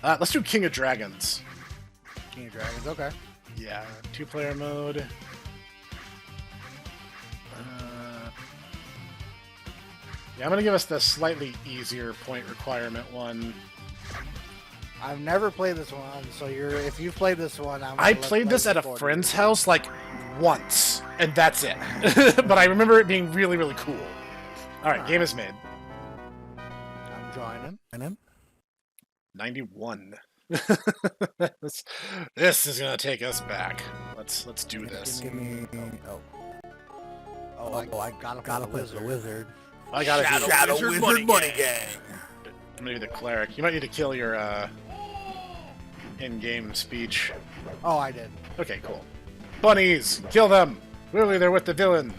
Let's do King of Dragons. King of Dragons, okay. Yeah, 2-player mode. Yeah, I'm gonna give us the slightly easier point requirement one. I've never played this one, so if you've played this one, I played this at a friend's house like once, and that's it. But I remember it being really, really cool. All right, game is made. I'm joining. 91. This is gonna take us back. Let's do this. Give me. Oh, I gotta play the wizard. I gotta Shadow Wizard Money Gang. Maybe the cleric. You might need to kill your in-game speech. Oh, I did. Okay, cool. Bunnies, kill them. Clearly, they're with the villain.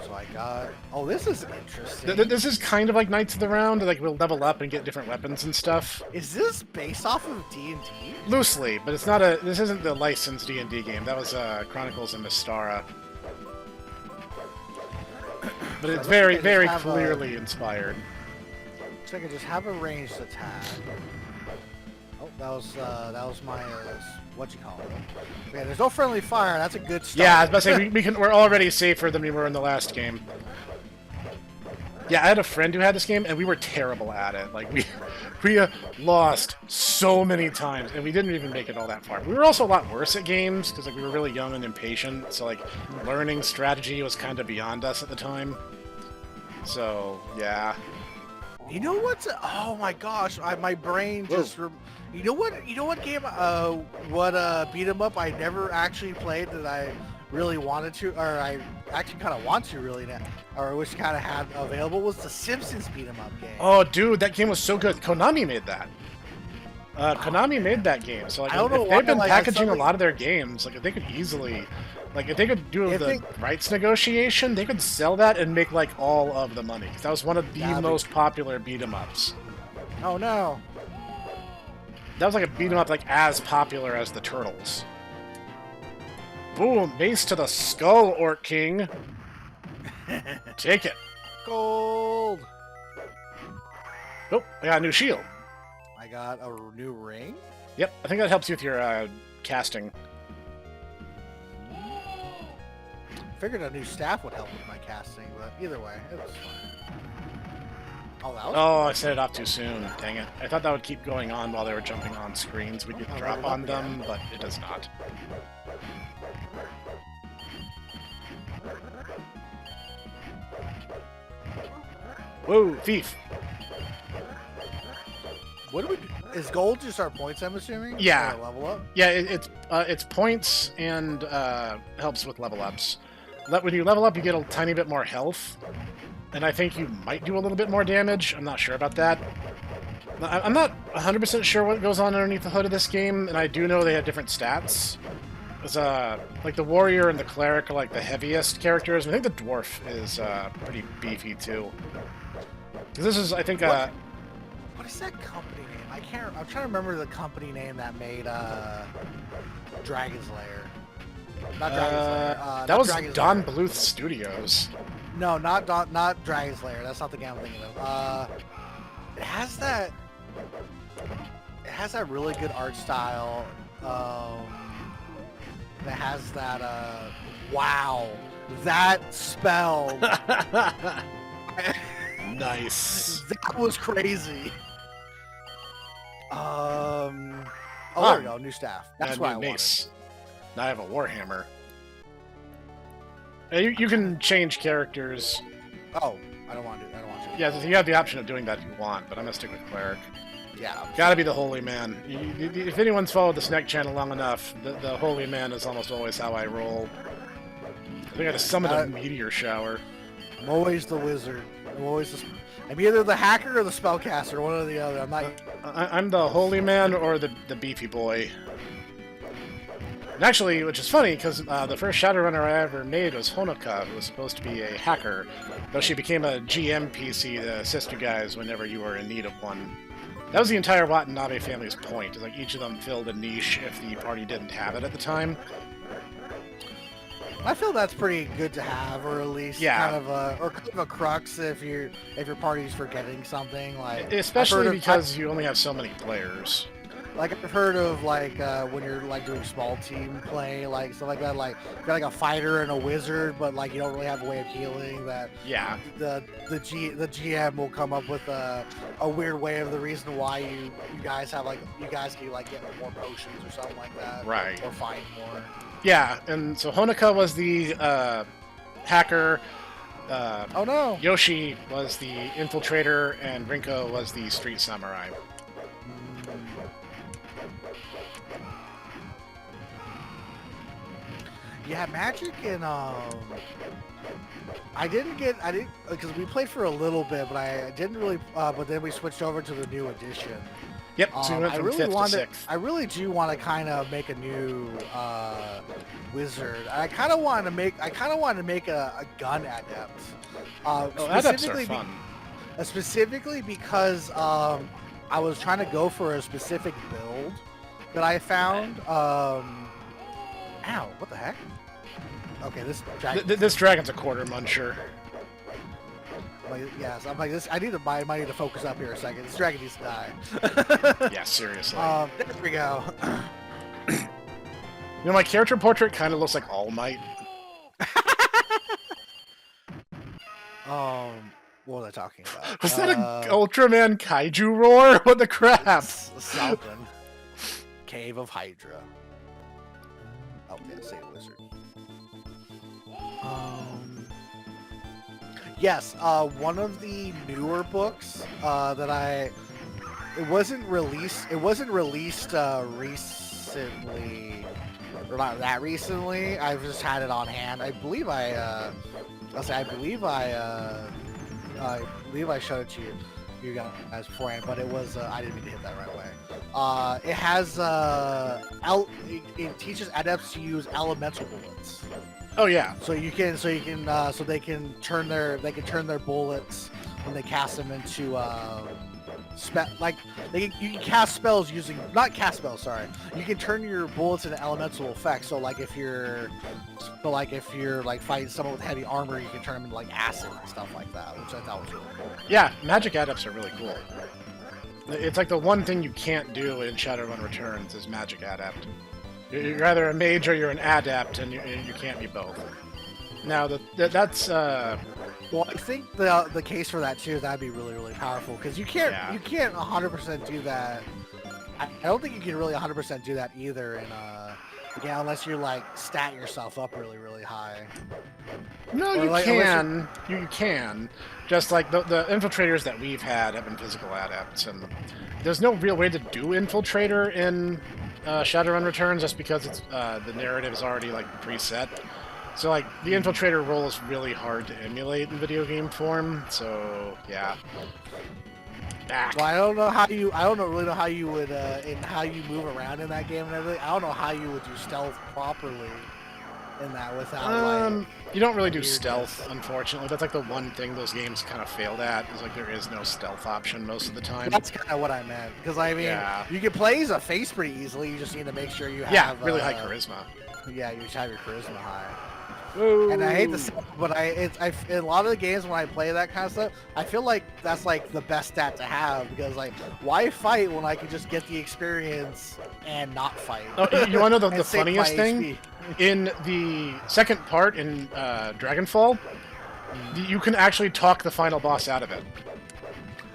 So I got. Oh, this is interesting. This is kind of like Knights of the Round. Like we'll level up and get different weapons and stuff. Is this based off of D&D? Loosely, but it's not a. This isn't the licensed D&D game. That was Chronicles of Mystara. But it's very, very clearly inspired. Looks like I just have a ranged attack. Oh, that was my what you call it? Okay, there's no friendly fire. That's a good start. Yeah, I was about to say we're already safer than we were in the last game. Yeah, I had a friend who had this game, and we were terrible at it. Like we lost so many times, and we didn't even make it all that far. We were also a lot worse at games because like we were really young and impatient. So like learning strategy was kind of beyond us at the time. So yeah. You know what's? Oh my gosh! My brain just. You know what? You know what game? Beat 'em up I never actually played that I really wanted to, or I actually kind of want to really now, or wish kind of had available was the Simpsons beat 'em up game. Oh, dude, that game was so good. Konami made that. Konami made that game. So like, if they've been packaging a lot of their games, like if they could easily. Like, if they could do the rights negotiation, they could sell that and make, like, all of the money. That was one of the most popular beat-em-ups. Oh, no. That was, like, a beat-em-up, like, as popular as the Turtles. Boom! Mace to the skull, Orc King! Take it. Gold! Oh, I got a new shield. I got a new ring? Yep, I think that helps you with your, casting. Figured a new staff would help with my casting, but either way, it was fine. Oh, that was I set it off too soon. Dang it. I thought that would keep going on while they were jumping on screens. We'd get a drop on them, but it does not. Whoa, thief! What do we do? Is gold just our points, I'm assuming? Yeah. Level up? Yeah, it's points and helps with level ups. When you level up, you get a tiny bit more health, and I think you might do a little bit more damage. I'm not sure about that. I'm not 100% sure what goes on underneath the hood of this game, and I do know they have different stats. It's, like, the warrior and the cleric are, like, the heaviest characters. I think the dwarf is pretty beefy, too. Because this is, I think... What is that company name? I'm trying to remember the company name that made Dragon's Lair. Not Dragon's Lair. That was Don Bluth Studios. No, not Dragon's Lair. That's not the game I'm thinking of. It has that really good art style. That has that. Wow, that spell. Nice. That was crazy. Oh, there we go. New staff. That's what I wanted. Now I have a Warhammer. You can change characters. Oh, I don't want to do that. I don't want to. Yeah, so you have the option of doing that if you want, but I'm gonna stick with cleric. Yeah. Gotta be the holy man. If anyone's followed the Snek channel long enough, the holy man is almost always how I roll. I think I just summoned a meteor shower. I'm always the wizard. I'm either the hacker or the spellcaster, one or the other. I'm the holy man or the beefy boy. And actually, which is funny, because the first Shadowrunner I ever made was Honoka, who was supposed to be a hacker, though she became a GM PC to assist you guys whenever you were in need of one. That was the entire Watanabe family's point, is like each of them filled a niche if the party didn't have it at the time. I feel that's pretty good to have, or at least kind of a crux if your party's forgetting something. Like especially because you only have so many players. Like I've heard of like when you're like doing small team play, like stuff like that. Like you're like a fighter and a wizard, but like you don't really have a way of healing. That the GM will come up with a weird way of the reason why you guys have like you guys can like get more potions or something like that, right? Or find more. Yeah, and so Honoka was the hacker. Oh no! Yoshi was the infiltrator, and Rinko was the street samurai. Yeah, Magic and I didn't because we played for a little bit, but I didn't really. But then we switched over to the new edition. Yep. So we went from 5th to 6th. I really do want to kind of make a new wizard. I kind of want to make a gun adept. Adepts are fun. Specifically because I was trying to go for a specific build that I found. Ow! What the heck? Okay, this dragon. This dragon's a quarter muncher. Yes, I'm like this. I might need to focus up here a second. This dragon needs to die. Yeah, seriously. There we go. You know, my character portrait kind of looks like All Might. What was I talking about? Was that a Ultraman kaiju roar? What the crap? Something. Cave of Hydra. Oh, yeah, say wizard. Yes, one of the newer books that it wasn't released recently, or not that recently. I've just had it on hand. I believe I showed it to you guys beforehand, but it was I didn't mean to hit that right away. It has it teaches adepts to use elemental bullets. Oh yeah. So they can turn their bullets when they cast them into you can cast spells using you can turn your bullets into elemental effects. So like if you're like fighting someone with heavy armor, you can turn them into like acid and stuff like that, which I thought was really cool. Yeah, magic adepts are really cool. It's like the one thing you can't do in Shadowrun Returns is magic adept. You're either a mage or you're an adept, and you can't be both. Now that's well, I think the case for that too, that'd be really, really powerful, because you can't 100% do that. I don't think you can really 100% do that either in again, unless you like stat yourself up really, really high. No, you can. You can. Just like the infiltrators that we've had have been physical adepts, and there's no real way to do infiltrator in Shadowrun Returns, just because it's the narrative is already like preset. So like the infiltrator role is really hard to emulate in video game form. So yeah. Back. Well, I don't really know how you would in how you move around in that game and everything. I don't know how you would do stealth properly in that without like. You don't really do stealth, unfortunately. That's like the one thing those games kind of failed at, is like there is no stealth option most of the time. That's kind of what I meant, because I mean, you can play as a face pretty easily. You just need to make sure you have really high charisma. Yeah, you should have your charisma high. Ooh. And I hate to say it, but in a lot of the games when I play that kind of stuff, I feel like that's like the best stat to have, because like, why fight when I can just get the experience and not fight? Oh, you want to know the funniest thing? In the second part in Dragonfall, you can actually talk the final boss out of it.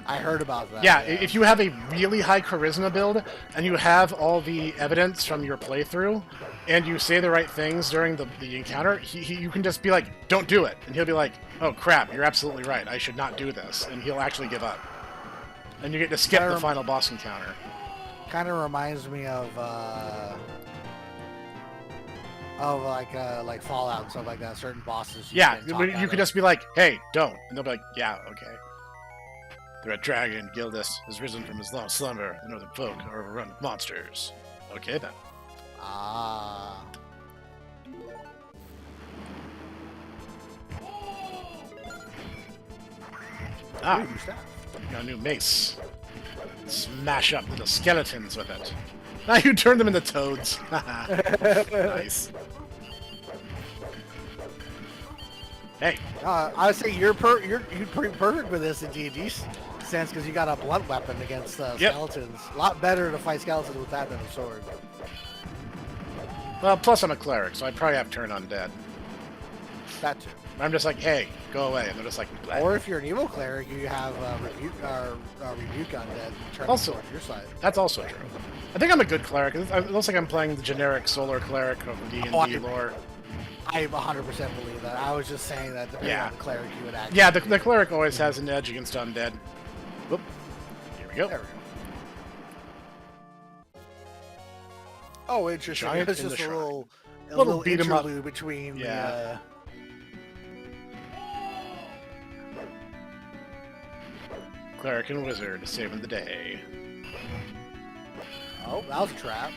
I heard about that. Yeah, if you have a really high charisma build and you have all the evidence from your playthrough and you say the right things during the encounter, you can just be like, don't do it. And he'll be like, oh crap, you're absolutely right. I should not do this. And he'll actually give up. And you get to skip the final boss encounter. Kind of reminds me of like Fallout and stuff like that. Certain bosses. You could just be like, hey, don't. And they'll be like, yeah, okay. The red dragon, Gildas, has risen from his long slumber. The northern folk are overrun with monsters. Okay, then. Ah. Got a new mace. Smash up little skeletons with it. Now you turn them into toads. Nice. Hey. I would say you're pretty perfect with this in D&D sense because you got a blunt weapon against skeletons. A lot better to fight skeletons with that than a sword. Well, plus I'm a cleric, so I probably have turn undead. That too. I'm just like, hey, go away, and they're just like, bleh. Or if you're an evil cleric, you have rebuke undead and turn Also, towards your side. That's also true. I think I'm a good cleric. It looks like I'm playing the generic solar cleric of D&D lore. I 100% believe that. I was just saying that depending on the cleric you would actually... Yeah, the cleric always has an edge against undead. Whoop. Here we go. There we go. Oh, interesting. Giant It's in just the a shrine. little beat 'em up. interlude between Yeah. Cleric and wizard saving the day. Oh, that was a trap.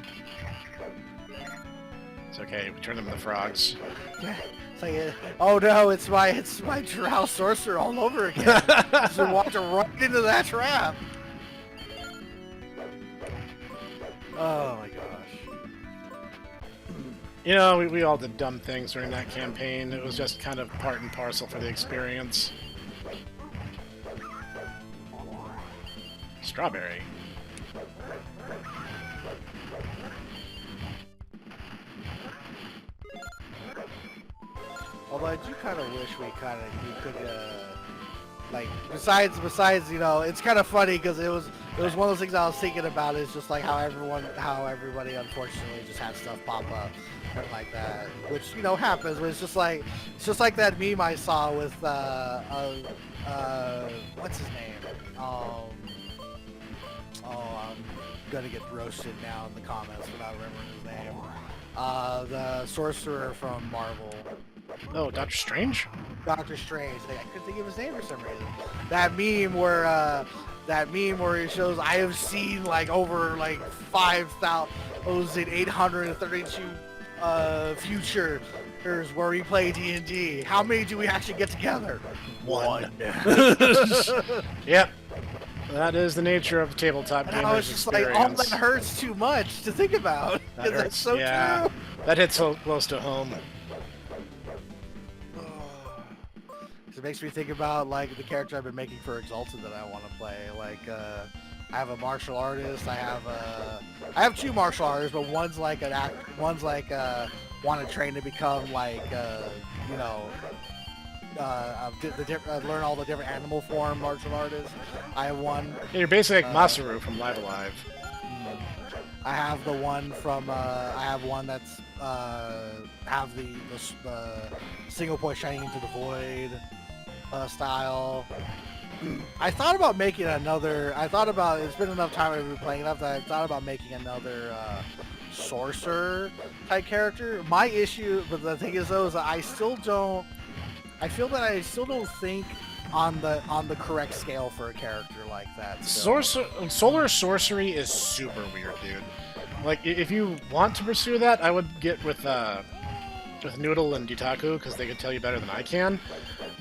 It's okay, we turn them into frogs. It's like, oh no, it's my drow sorcerer all over again. Just walked right into that trap. Oh my gosh. You know, we all did dumb things during that campaign. It was just kind of part and parcel for the experience. Strawberry. Although I do kind of wish we could like besides you know, it's kind of funny because it was one of those things I was thinking about. Is just like how everybody unfortunately just had stuff pop up and like that, which you know happens. But it's just like that meme I saw with what's his name? I'm gonna get roasted now in the comments without remembering his name. The sorcerer from Marvel. Oh, Doctor Strange? Doctor Strange. I couldn't think of his name for some reason. That meme where he shows I have seen like over like 5,832 futures where we play D&D. How many do we actually get together? One. Yep. That is the nature of tabletop and gamers I was just experience. like, oh, that hurts too much to think about. That hurts. That's so yeah. true. That hits so close to home. It makes me think about like the character I've been making for Exalted that I want to play. Like I have a martial artist. I have two martial artists, but one's like want to train to become like you know learn all the different animal form martial artists. I have one. Yeah, you're basically like Masaru from Live Alive. I have the one from I have one that's have the single point shining into the void style. I thought about making another. It's been enough time I've been playing enough that I thought about making another sorcerer type character. My issue, but the thing is though, is that I feel that I still don't think on the correct scale for a character like that. So. Solar sorcery is super weird, dude. Like, if you want to pursue that, I would get with Noodle and Ditaku, because they could tell you better than I can.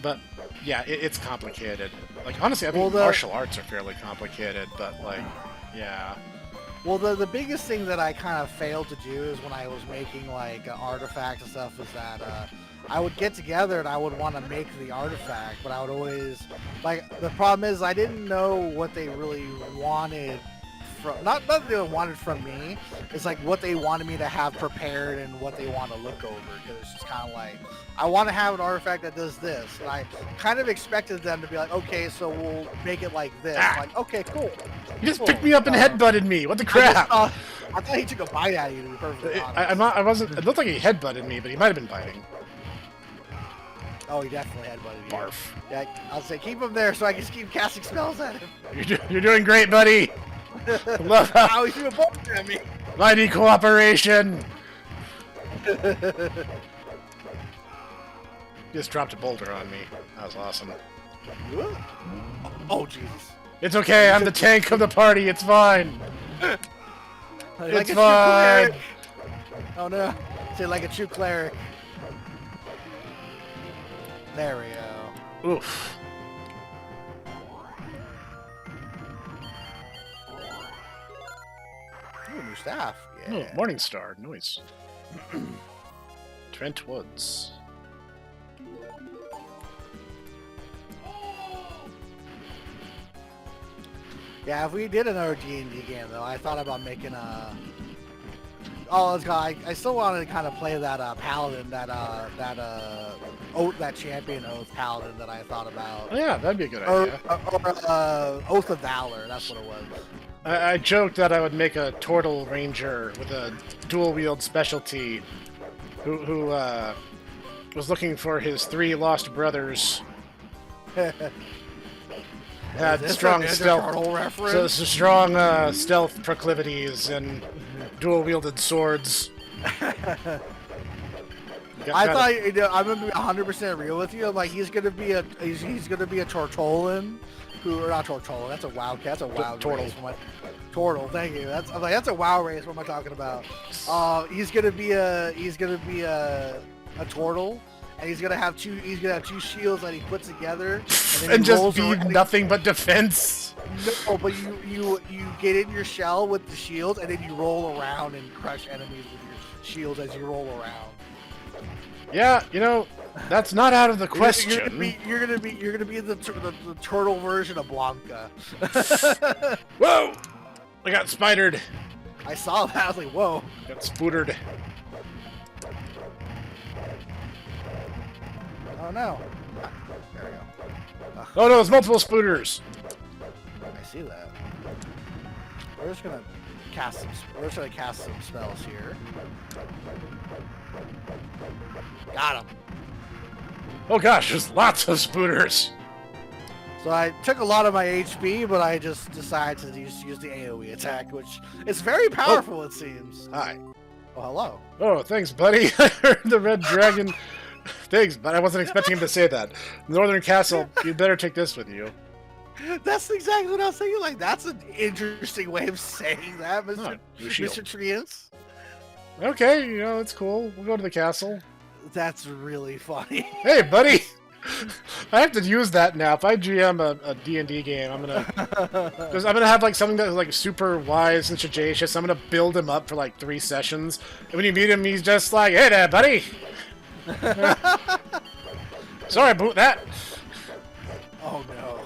But, yeah, it's complicated. Like, honestly, I think martial arts are fairly complicated, but, like, yeah. Well, the biggest thing that I kind of failed to do is when I was making, like, artifacts and stuff is that, I would get together and I would want to make the artifact, but I would always, like, the problem is I didn't know what they really wanted from, not that they wanted from me, it's like what they wanted me to have prepared and what they want to look over, because it's just kind of like, I want to have an artifact that does this, and I kind of expected them to be like, okay, so we'll make it like this. I'm like, okay, cool. You just picked me up and headbutted me. What the crap? I thought he took a bite at you, to be perfectly honest. I wasn't. It looked like he headbutted me, but he might have been biting. Oh, he definitely headbutted you. Barf. Yeah, I'll say keep him there so I can just keep casting spells at him. You're doing great, buddy. Love how he threw a boulder at me. Mighty cooperation. Just dropped a boulder on me. That was awesome. Oh, Jesus. It's okay. I'm the tank of the party. It's fine. Like it's fine. Oh no. Say like a true cleric. There we go. Oof. Ooh, new staff. Yeah. Oh, Morningstar. Nice. Trent Woods. Yeah, if we did another D&D game, though, I thought about making a... Oh, I still wanted to kind of play that paladin, that champion oath paladin that I thought about. Oh, yeah, that'd be a good idea. Or Oath of Valor, that's what it was. I joked that I would make a Turtle Ranger with a dual-wield specialty who was looking for his 3 lost brothers. Had strong stealth, so strong stealth proclivities and dual-wielded swords. I thought, you know, I'm gonna be 100% real with you. I'm like, he's gonna be a Tortolan, or not Tortolan. That's a WoW. That's a WoW Turtle. race. Turtle. Thank you. I'm like, that's a WoW race. What am I talking about? He's gonna be a turtle. And he's gonna have two shields that he puts together, and just be nothing but defense. No, but you get in your shell with the shield, and then you roll around and crush enemies with your shields as you roll around. Yeah, you know, that's not out of the question. You're gonna be the turtle version of Blanca. Whoa! I got spidered. I saw that. I was like, whoa. Got spootered. Oh no. There we go. Ugh. Oh no, it's multiple spooters. I see that. We're just gonna cast some spells here. Got him. Oh gosh, there's lots of spooters. So I took a lot of my HP, but I just decided to use the AoE attack, which is very powerful, it seems. Hi. Oh, hello. Oh, thanks, buddy. I heard the red dragon. Thanks, but I wasn't expecting him to say that. Northern Castle, you'd better take this with you. That's exactly what I was thinking. Like, that's an interesting way of saying that, Mr. Treants. Okay, you know, it's cool. We'll go to the castle. That's really funny. Hey, buddy! I have to use that now. If I GM a D&D game, I'm gonna have like something that's like super wise and sagacious. I'm gonna build him up for like 3 sessions, and when you meet him, he's just like, "Hey there, buddy." Sorry about that. Oh no.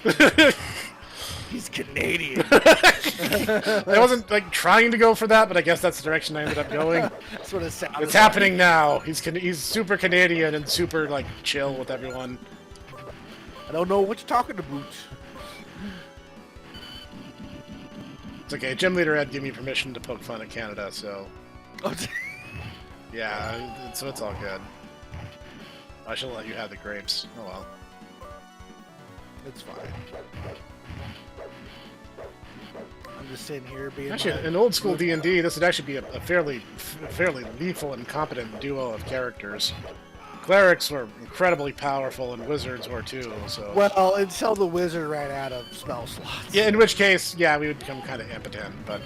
He's Canadian. I wasn't like trying to go for that, but I guess that's the direction I ended up going. That's what it sounds. It's happening now. He's super Canadian and super like chill with everyone. I don't know what you're talking about. It's okay. Gym leader had given me permission to poke fun at Canada, so yeah, so it's all good. I shall let you have the grapes. Oh well. It's fine. I'm just sitting here being actually in old school D&D. This would actually be a fairly lethal and competent duo of characters. Clerics were incredibly powerful, and wizards were too. So well, until the wizard ran out of spell slots. Yeah, in which case, yeah, we would become kind of impotent, but.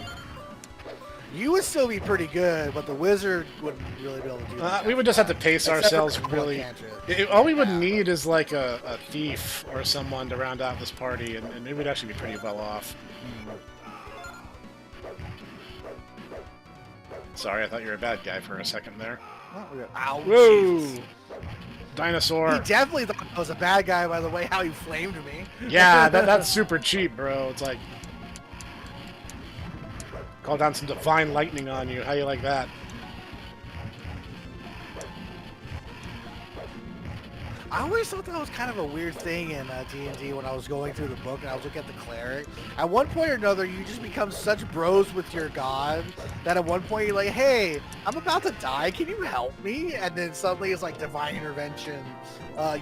You would still be pretty good, but the wizard wouldn't really be able to do that. We would just have to pace ourselves really. All we would need is like a thief or someone to round out this party, and we would actually be pretty well off. Sorry, I thought you were a bad guy for a second there. Ow, whoa! Jesus. Dinosaur. He definitely thought I was a bad guy by the way how he flamed me. Yeah, that's super cheap, bro. It's like... Call down some divine lightning on you. How you like that? I always thought that was kind of a weird thing in D&D when I was going through the book and I was looking at the cleric. At one point or another, you just become such bros with your god that at one point you're like, hey, I'm about to die. Can you help me? And then suddenly it's like divine intervention.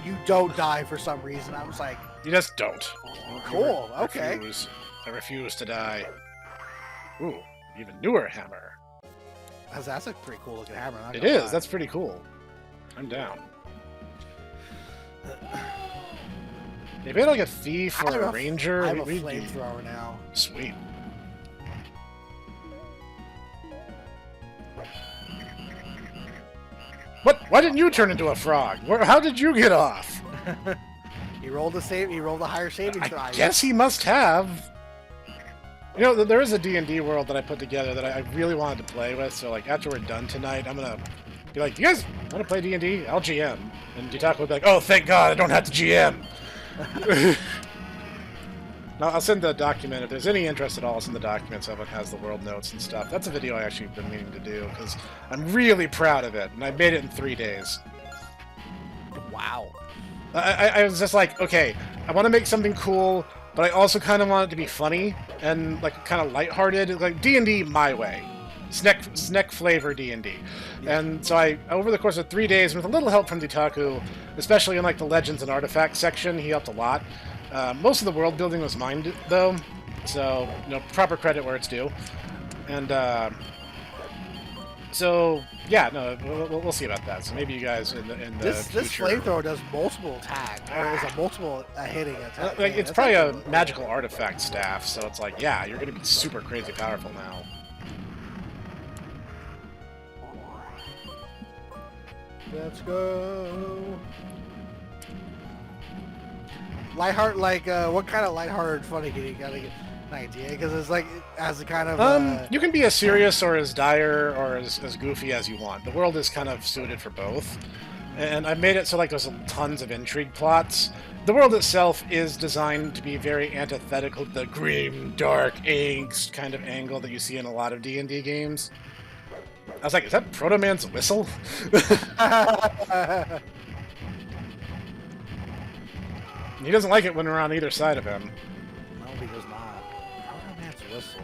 You don't die for some reason. I was like... You just don't. Cool. Okay. I refuse to die. Ooh, even newer hammer. That's a pretty cool looking hammer. It is. That's pretty cool. I'm down. If we had like a thief or a ranger, I have a flamethrower now. Sweet. What? Why didn't you turn into a frog? How did you get off? He rolled a higher saving throw. I guess he must have. You know, there is a D&D world that I put together that I really wanted to play with. So like after we're done tonight, I'm gonna be like, you guys want to play D&D? I'll GM. And Dutako will be like, oh, thank God, I don't have to GM. I'll send the document. If there's any interest at all, I'll send the documents of it. Has the world notes and stuff. That's a video I actually been meaning to do because I'm really proud of it, and I made it in 3 days. Wow. I was just like, okay, I want to make something cool, but I also kind of want it to be funny and like kind of lighthearted, like D&D my way, Snek flavor D&D. Yeah. And so over the course of 3 days, with a little help from Ditaku, especially in like the Legends and Artifacts section, he helped a lot. Most of the world building was mine, though, so, you know, proper credit where it's due. And, so, yeah, no, we'll see about that. So maybe you guys in the this future... This flamethrower does multiple attacks, or is a multiple hitting attack. Like, it's probably a magical artifact staff, so it's like, yeah, you're going to be super crazy powerful now. Let's go. Lightheart, like, what kind of lighthearted funny can you gotta get an idea? Because it's like, as a kind of... you can be as serious or as dire or as goofy as you want. The world is kind of suited for both. And I've made it so, like, there's tons of intrigue plots. The world itself is designed to be very antithetical to the grim, dark, angst kind of angle that you see in a lot of D&D games. I was like, is that Proto Man's whistle? He doesn't like it when we're on either side of him. No, he does not. Proto Man's whistle.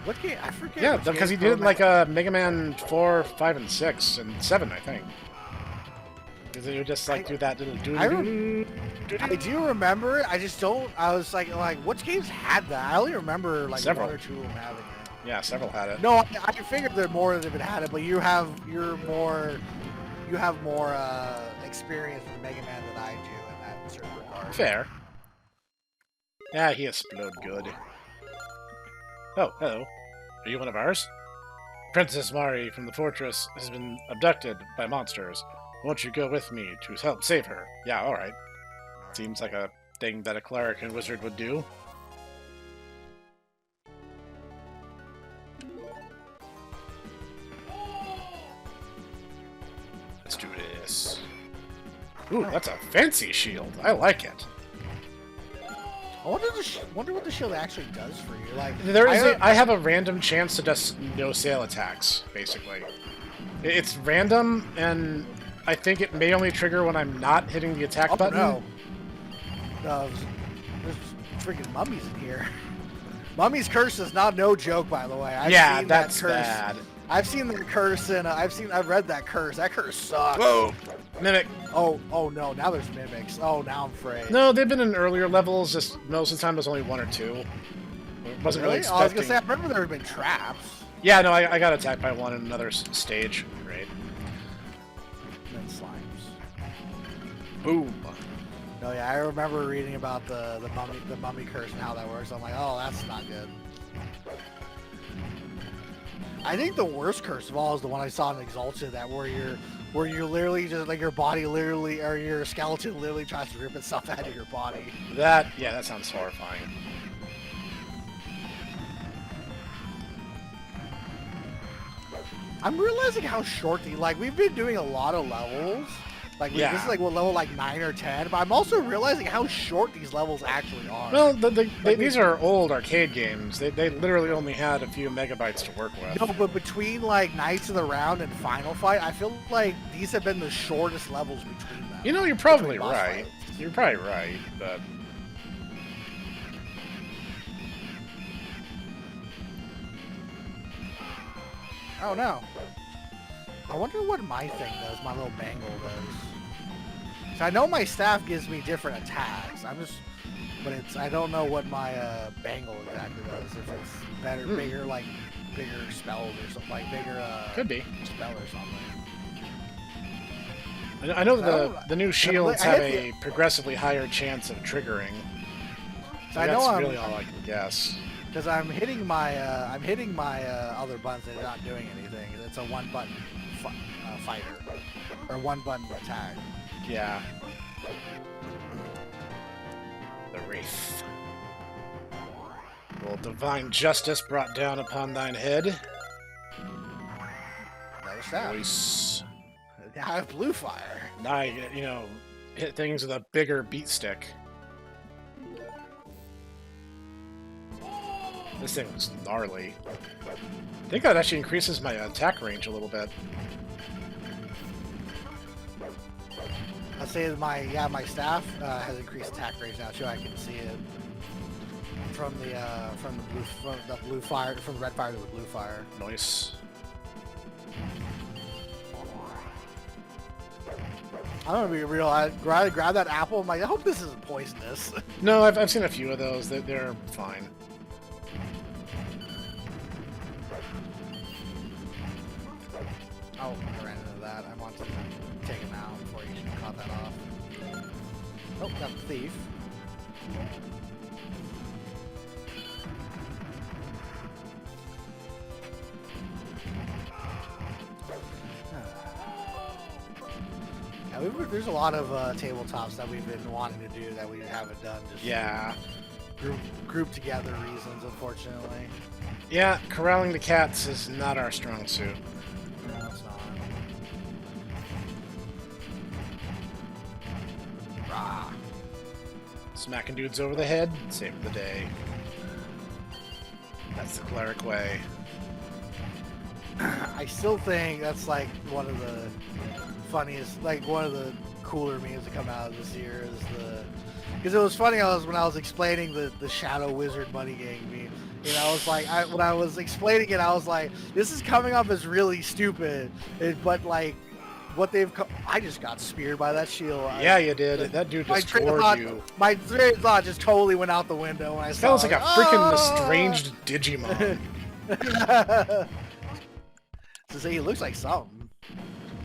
What game? I forget. Yeah, because he did like Mega Man 4, 5, and 6, and 7, I think. Because he would just like do that little I do remember it. I just don't. I was like, what games had that? I only remember like several. 1 or 2 of them having it. Yeah, several had it. No, I figured there more than it had it, but you have more experience with Mega Man than I do in that certain regard. Fair. Yeah, he exploded good. Oh, hello. Are you one of ours? Princess Mari from the fortress has been abducted by monsters. Won't you go with me to help save her? Yeah, alright. Seems like a thing that a cleric and wizard would do. Let's do this. Ooh, that's a fancy shield. I like it. I wonder what the shield actually does for you. Like, I have a random chance to just no-sale attacks, basically. It's random, and I think it may only trigger when I'm not hitting the attack button. No. There's freaking mummies in here. Mummy's curse is not no joke, by the way. I've seen that's that curse. bad. I've seen the curse, and I've read that curse. That curse sucks. Whoa! Mimic. Oh no! Now there's mimics. Oh, now I'm afraid. No, they've been in earlier levels. Just most of the time, it was only 1 or 2. Wasn't really expecting. I was gonna say I remember there had been traps. Yeah, no, I got attacked by one in another stage. Great. And then slimes. Boom. No, yeah, I remember reading about the mummy curse and how that works. I'm like, oh, that's not good. I think the worst curse of all is the one I saw in Exalted, that where you're literally just like your body literally, or your skeleton literally tries to rip itself out of your body. That sounds horrifying. I'm realizing how short we've been doing a lot of levels. This is like level 9 or 10, but I'm also realizing how short these levels actually are. Well, these are old arcade games. They literally only had a few megabytes to work with. No, but between Knights of the Round and Final Fight, I feel like these have been the shortest levels between them. You know, you're probably right. You're probably right, but... Oh no. I wonder what my thing does, my little bangle does. So I know my staff gives me different attacks. I don't know what my bangle exactly does. If it's better, bigger spells or something, could be spell or something. I know the new shields have a progressively higher chance of triggering. So that's really all I can guess. Because I'm hitting my other buttons and they're not doing anything. It's a one button fighter or one button attack. Yeah. The Wraith. Will divine justice brought down upon thine head? Nice that. Voice. I have blue fire. Hit things with a bigger beat stick. This thing looks gnarly. I think that actually increases my attack range a little bit. I'd say that my staff has increased attack range now too. I can see it from the blue fire, from the red fire to the blue fire. Nice. I'm gonna be real. I grab that apple. I'm like, I hope this isn't poisonous. No, I've seen a few of those. They're fine. Oh, I ran into that. I want to take him out before you cut that off. Oh, got the thief. Yeah, there's a lot of tabletops that we've been wanting to do that we haven't done. Just Yeah. Group together reasons, unfortunately. Yeah, corralling the cats is not our strong suit. No, it's not. Rah. Smacking dudes over the head, save the day. That's the cleric way. I still think that's like one of the funniest, like one of the cooler memes that come out this year is the, because it was funny. When I was explaining the Shadow Wizard Money Gang meme. You know, I was like, when I was explaining it, I was like, this is coming up as really stupid, but like, what they've, I just got speared by that shield. Yeah, you did. That dude just tore you. My train of thought just totally went out the window when I saw it. That was like a freaking estranged Digimon. To say he looks like something.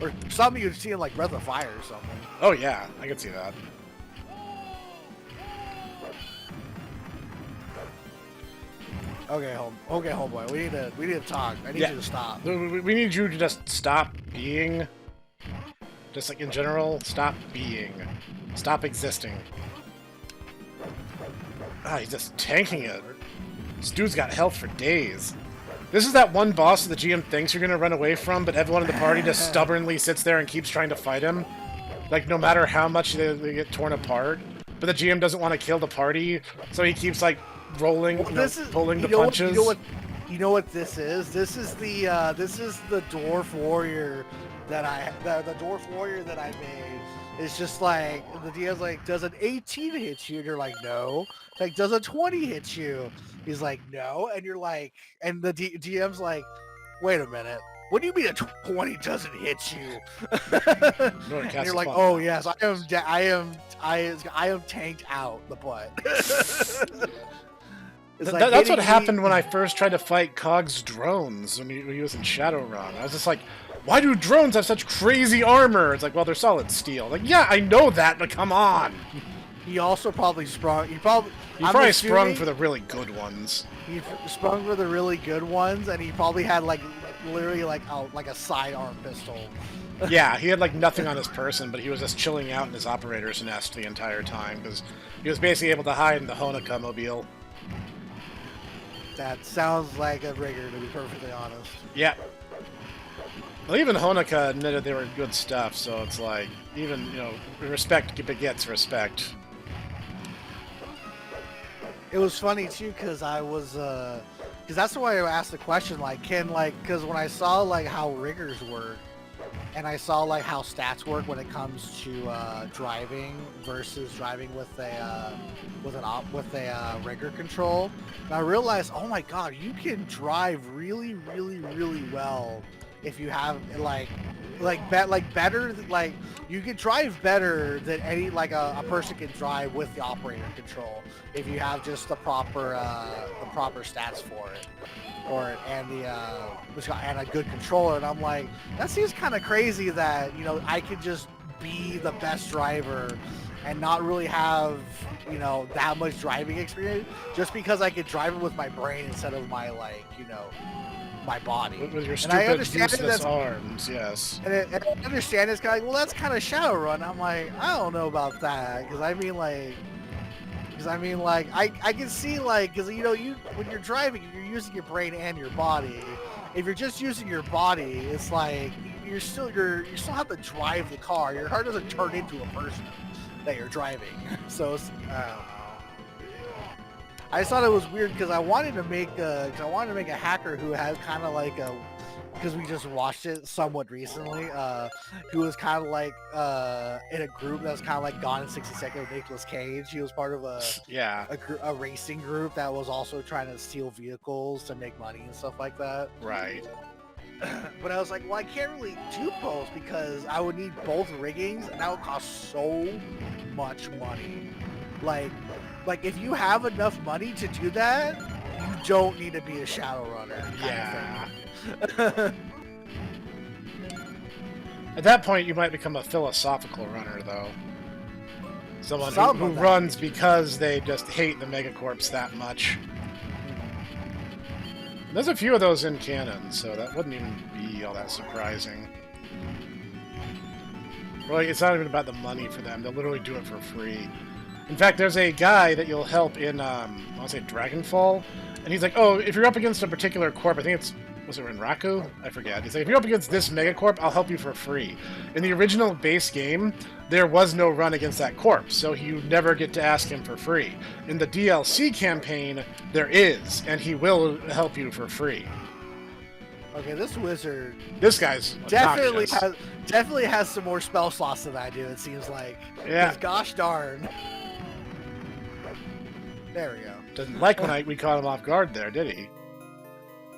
Or something you'd see in like Breath of Fire or something. Oh yeah, I can see that. Okay, homeboy. We need to talk. I need you to stop. We need you to just stop being. Just like in general, stop being. Stop existing. Ah, he's just tanking it. This dude's got health for days. This is that one boss that the GM thinks you're gonna run away from, but everyone in the party just stubbornly sits there and keeps trying to fight him. Like, no matter how much they get torn apart. But the GM doesn't want to kill the party, so he keeps, like, rolling, pulling the punches. You know what this is? This is the dwarf warrior that the dwarf warrior that I made. It's just like, the DM's like, does an 18 hit you? And you're like, no. Like, does a 20 hit you? He's like, no. And you're like, and the DM's like, wait a minute. What do you mean a 20 doesn't hit you? And you're like, oh yes, I am tanked out the butt. That's what happened when I first tried to fight Cog's drones when he was in Shadowrun. I was just like, why do drones have such crazy armor? It's like, well, they're solid steel. Like, yeah, I know that, but come on. He also probably sprung. He probably sprung for the really good ones. He sprung for the really good ones, and he probably had like literally like a sidearm pistol. Yeah, he had like nothing on his person, but he was just chilling out in his operator's nest the entire time because he was basically able to hide in the Honoka mobile. That sounds like a rigger, to be perfectly honest. Yeah. Well, even Honoka admitted they were good stuff, so it's like, even, you know, respect begets respect. It was funny, too, because I was, because that's why I asked the question, like, because when I saw, like, how riggers work, and I saw, like, how stats work when it comes to driving versus driving with a rigger control, and I realized, oh my god, you can drive really, really, really well if you have better, like you can drive better than any a person can drive with the operator control if you have just the proper stats for it, and a good controller. And I'm like, that seems kind of crazy that, you know, I could just be the best driver and not really have, you know, that much driving experience just because I could drive it with my brain instead of my, like, you know, my body. With your stupid useless arms, yes. And I understand it's kind of like, well, that's kind of Shadowrun. I'm like, I don't know about that, because I mean, I can see, like, because, you know, when you're driving, you're using your brain and your body. If you're just using your body, it's like you still have to drive the car. Your car doesn't turn into a person that you're driving. So it's, I don't know. I just thought it was weird because I wanted to make a hacker who had kind of like a, because we just watched it somewhat recently, who was kind of like in a group that was kind of like Gone in 60 Seconds with Nicolas Cage. He was part of a racing group that was also trying to steal vehicles to make money and stuff like that. Right. But I was like, well, I can't really do both because I would need both riggings, and that would cost so much money. Like if you have enough money to do that, you don't need to be a Shadowrunner. Yeah. At that point, you might become a philosophical runner, though. Someone who runs because they just hate the Megacorps that much. There's a few of those in canon, so that wouldn't even be all that surprising. Well, it's not even about the money for them. They'll literally do it for free. In fact, there's a guy that you'll help in, I want to say Dragonfall, and he's like, oh, if you're up against a particular corp, I think it's, was it Renraku? I forget. He's like, if you're up against this Megacorp, I'll help you for free. In the original base game, there was no run against that corp, so you never get to ask him for free. In the DLC campaign, there is, and he will help you for free. Okay, this wizard... This guy's definitely has some more spell slots than I do, it seems like. Yeah. Gosh darn. There we go. Didn't like when we caught him off guard there, did he?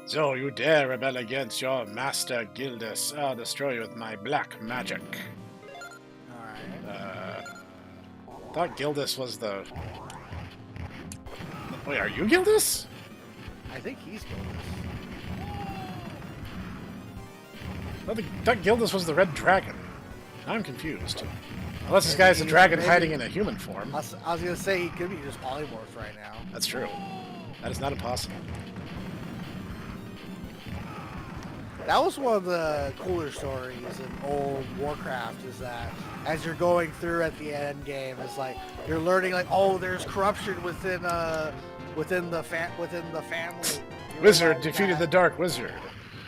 So you dare rebel against your master Gildas? I'll destroy you with my black magic. Alright. I thought Gildas was the... Wait, are you Gildas? I think he's Gildas. I thought Gildas was the red dragon. I'm confused. Unless this guy's a dragon hiding in a human form. I was going to say he could be just polymorphed right now. That's true. That is not impossible. That was one of the cooler stories in old Warcraft, is that as you're going through at the end game, it's like you're learning like, oh, there's corruption within the family. Wizard defeated the Dark Wizard.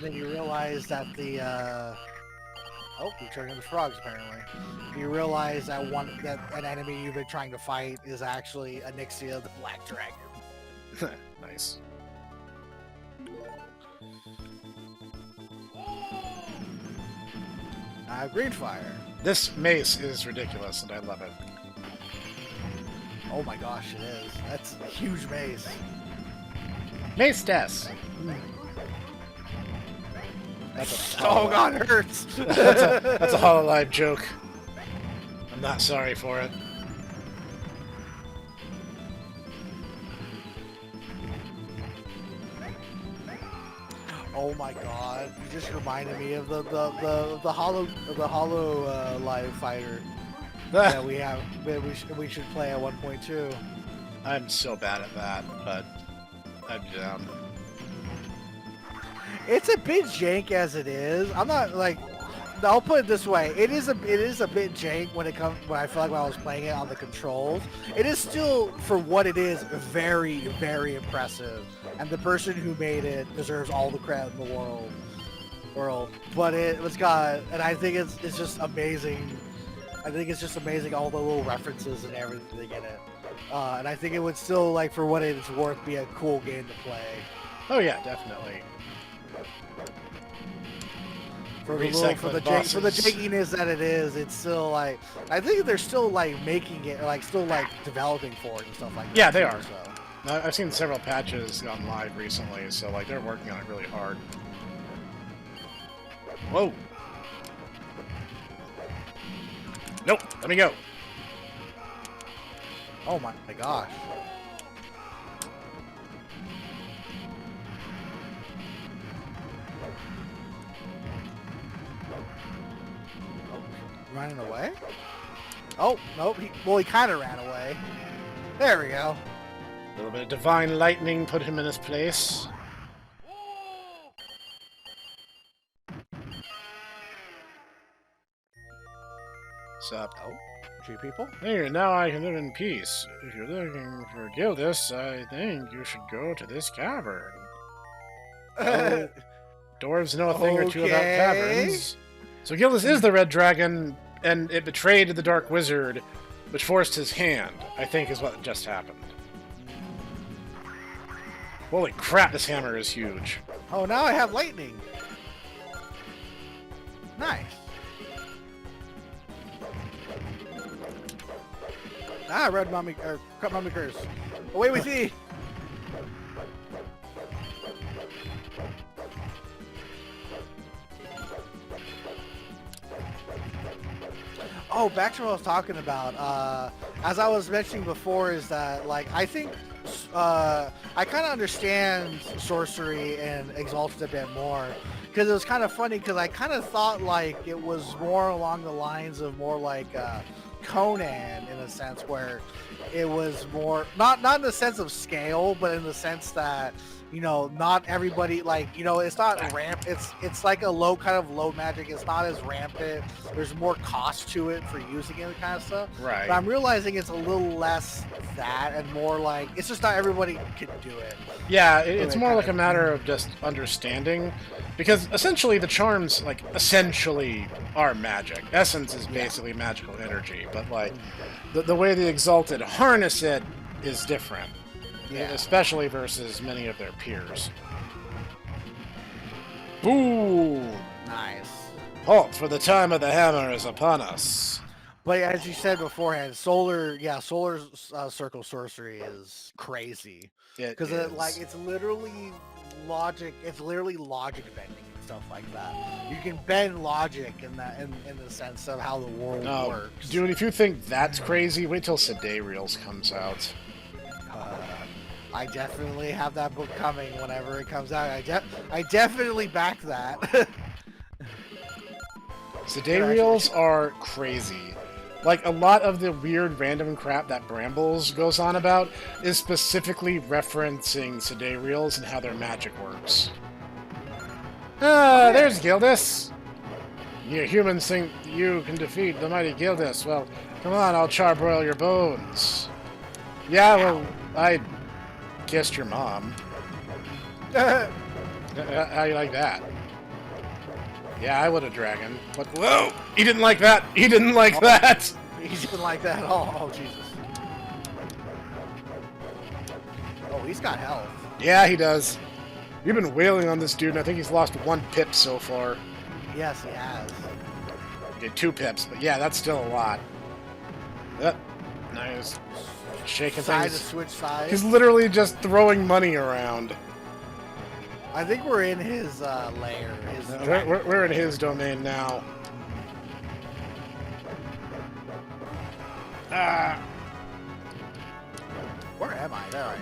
Then you realize that the oh, you're turning into frogs apparently. You realize that an enemy you've been trying to fight is actually Onyxia, the Black Dragon. Nice. Green fire. This mace is ridiculous, and I love it. Oh my gosh, it is. That's a huge mace. Mace Death. Oh god, it hurts. that's a Hololive joke. I'm not sorry for it. Oh my god, you just reminded me of the hollow live fighter that we have. We should play at 1.2. I'm so bad at that, but I'm down. It's a bit jank as it is. I'm not like. I'll put it this way: it is a bit jank when I feel like when I was playing it on the controls. It is still, for what it is, very, very impressive, and the person who made it deserves all the credit in the world. But it's got, and I think it's just amazing. I think it's just amazing, all the little references and everything in it. And I think it would still, like, for what it's worth, be a cool game to play. Oh yeah, definitely. For the jankiness that it is, it's still like, I think they're still like making it, like still like developing for it and stuff like that. Yeah, they are. So. I've seen several patches gone live recently, so like they're working on it really hard. Whoa. Nope, let me go. Oh my gosh. Running away? Oh, nope. He kind of ran away. There we go. A little bit of divine lightning put him in his place. What's up? Oh, 2 people? Here, now I can live in peace. If you're looking for Gildas, I think you should go to this cavern. Oh, dwarves know a thing or two about caverns. So Gildas is the red dragon, and it betrayed the Dark Wizard, which forced his hand, I think is what just happened. Holy crap, this hammer is huge. Oh, now I have lightning. Nice. Ah, red mommy, or cut mommy curse. Away with thee. Oh, back to what I was talking about. As I was mentioning before, is that like I think I kind of understand sorcery and Exalted a bit more, because it was kind of funny because I kind of thought like it was more along the lines of more like Conan in a sense, where it was more not in the sense of scale, but in the sense that, you know, not everybody, like, you know, it's not it's like a low kind of low magic. It's not as rampant. There's more cost to it for using it, kind of stuff. Right. But I'm realizing it's a little less that and more like it's just not everybody can do it. Yeah, it's more like a matter of just understanding, because essentially the charms, like, essentially are magic. Essence is basically magical energy, but like the way the Exalted harness it is different. Yeah. Especially versus many of their peers. Boom! Nice. Halt, for the time of the hammer is upon us. But as you said beforehand, solar circle sorcery is crazy. Because it's literally logic. It's literally logic bending and stuff like that. You can bend logic in the sense of how the world works. Dude, if you think that's crazy, wait till Sidereals comes out. I definitely have that book coming whenever it comes out. I definitely back that. Sidereals are crazy. Like, a lot of the weird random crap that Brambles goes on about is specifically referencing Sidereals and how their magic works. There's Gildas! You humans think you can defeat the mighty Gildas. Well, come on, I'll charbroil your bones. Yeah, well, I kissed your mom. How you like that? Yeah, I would have dragon. But whoa! He didn't like that! He didn't like that! He didn't like that at all. Oh, Jesus. Oh, he's got health. Yeah, he does. We've been wailing on this dude, and I think he's lost 1 pip so far. Yes, he has. Okay, 2 pips, but yeah, that's still a lot. Yep. Nice. Shaking Side things. to switch sides. He's literally just throwing money around. I think we're in his lair. We're in his domain now. Where am I? There I am.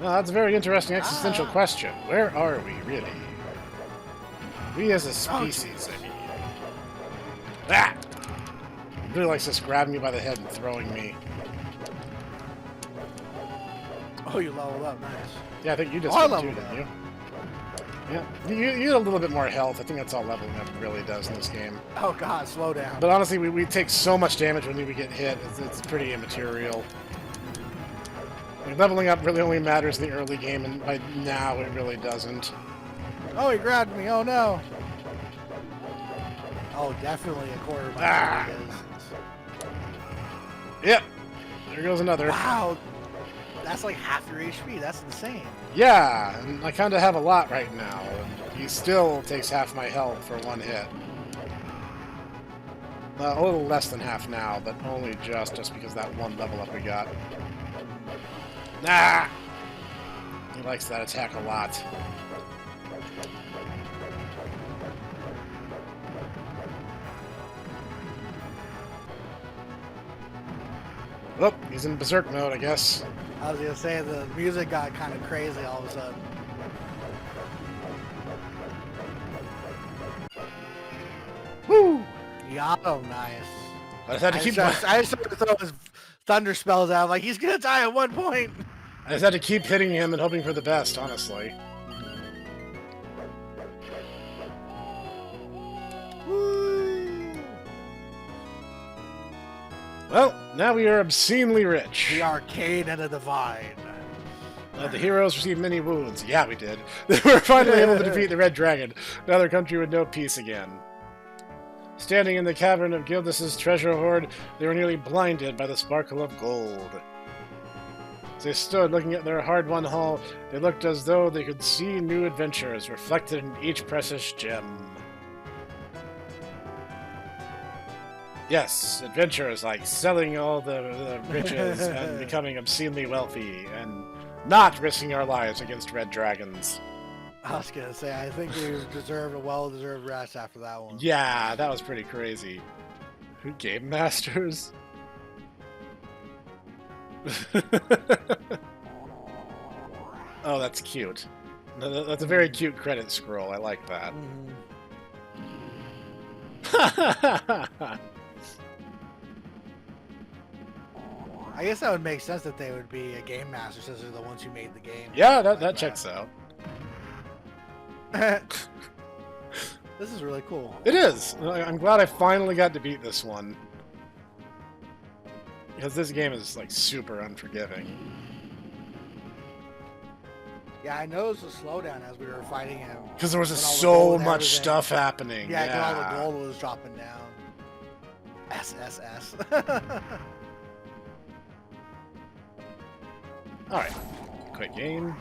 Well, that's a very interesting existential question. Where are we, really? We as a species, I mean. He really likes just grabbing me by the head and throwing me. Oh, you leveled up. Nice. Yeah, I think you just did too, didn't you? Yeah, you had a little bit more health. I think that's all leveling up really does in this game. Oh god, slow down. But honestly, we take so much damage when we get hit. It's pretty immaterial. Like, leveling up really only matters in the early game, and by now it really doesn't. Oh, he grabbed me. Oh no. Oh, definitely a quarter of my Yep. There goes another. Wow. That's like half your HP. That's insane. Yeah, and I kind of have a lot right now. And he still takes half my health for 1 hit. A little less than half now, but only just because that 1 level up we got. He likes that attack a lot. Oh, he's in berserk mode, I guess. I was gonna say the music got kind of crazy all of a sudden. Woo! Yeah, oh, nice. I just had to keep. I just started to throw his thunder spells out. Like he's gonna die at 1 point. I just had to keep hitting him and hoping for the best, honestly. Woo! Well, now we are obscenely rich. The arcane and the divine. The heroes received many wounds. Yeah, we did. They were finally able to defeat the Red Dragon. Now their country would know peace again. Standing in the cavern of Gildas's treasure hoard, they were nearly blinded by the sparkle of gold. As they stood looking at their hard-won haul, they looked as though they could see new adventures reflected in each precious gem. Yes, adventures like selling all the riches and becoming obscenely wealthy, and not risking our lives against red dragons. I was gonna say, I think we deserve a well-deserved rest after that one. Yeah, that was pretty crazy. Who Game Masters? Oh, that's cute. That's a very cute credit scroll. I like that. I guess that would make sense that they would be a game master since they're the ones who made the game. Yeah, that checks out. This is really cool. It is. I'm glad I finally got to beat this one. Because this game is, like, super unforgiving. Yeah, I noticed a slowdown as we were fighting him. Because there was so much stuff happening. Yeah, because all the gold was dropping down. SSS. Alright. Quick game.